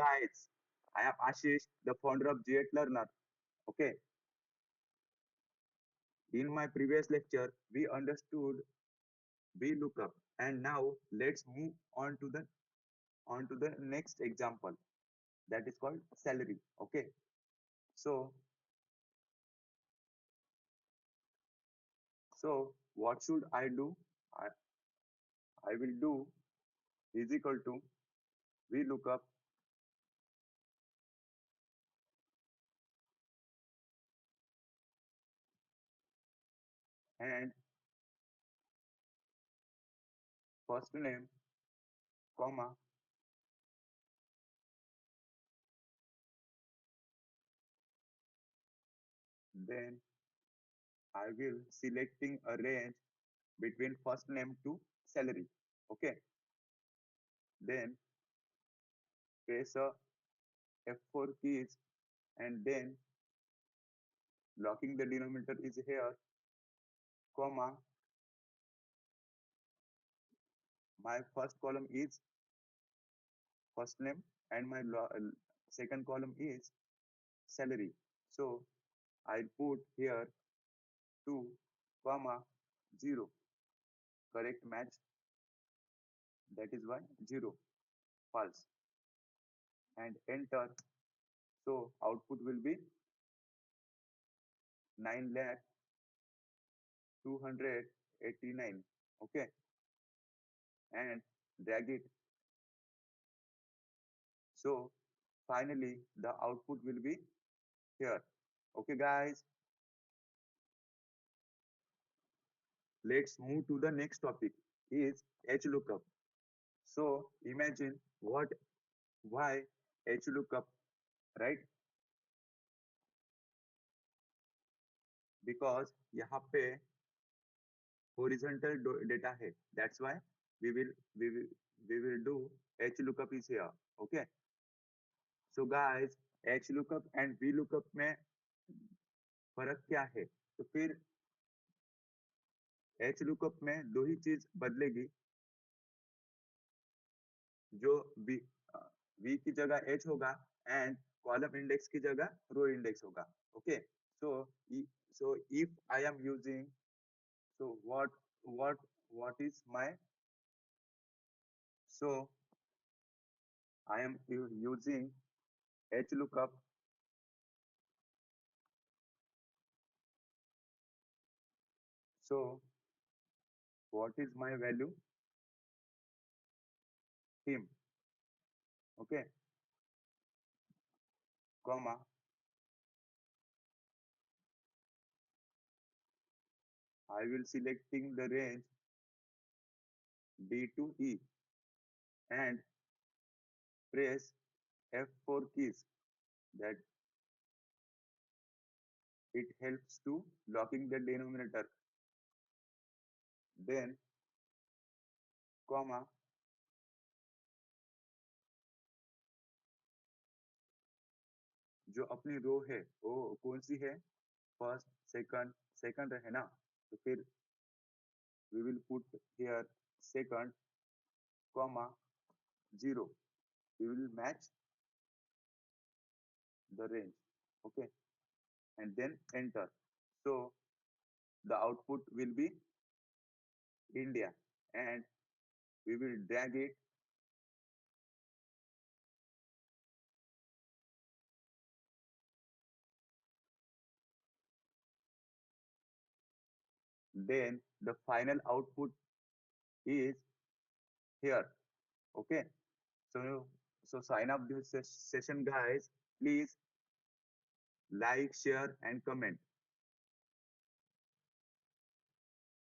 guys, I am Ashish, the founder of G8 Learner. Okay, in my previous lecture, we understood VLOOKUP, and now let's move on to the next example that is called salary. Okay, so what should I do? I will do is equal to VLOOKUP and first name, comma, then I will selecting a range between first name to salary. Okay, then press a F4 keys and then locking the denominator is here, comma, my first column is first name and my second column is salary. So I put here 2, comma, 0, correct match, that is why 0, false, and enter. So output will be 9 lakh 289. Okay, and drag it. So finally the output will be here. Okay guys, let's move to the next topic is H-lookup. So imagine why H-lookup, right? Because यहाँ पे horizontal data है. That's why we will we will we will do H-lookup is here. Okay. So guys, H-lookup and V-lookup में फर्क क्या है? तो फिर H-lookup में दो ही चीज बदलेगी, जो V की जगह H होगा एंड कॉलम इंडेक्स की जगह रो इंडेक्स होगा. Okay, so so if I am using, so what is my, so I am using HLOOKUP. So what is my value? Him. Okay, comma, I will selecting the range D to E and press F4 keys, that it helps to locking the denominator. Then comma, जो अपनी रो है वो कौन सी है, first second, second है ना, तो फिर we will put here second, comma, 0. We will match the range. Okay, and then enter. So the output will be India, and we will drag it. Then the final output is here. Okay, so sign up this session, guys. Please like, share, and comment.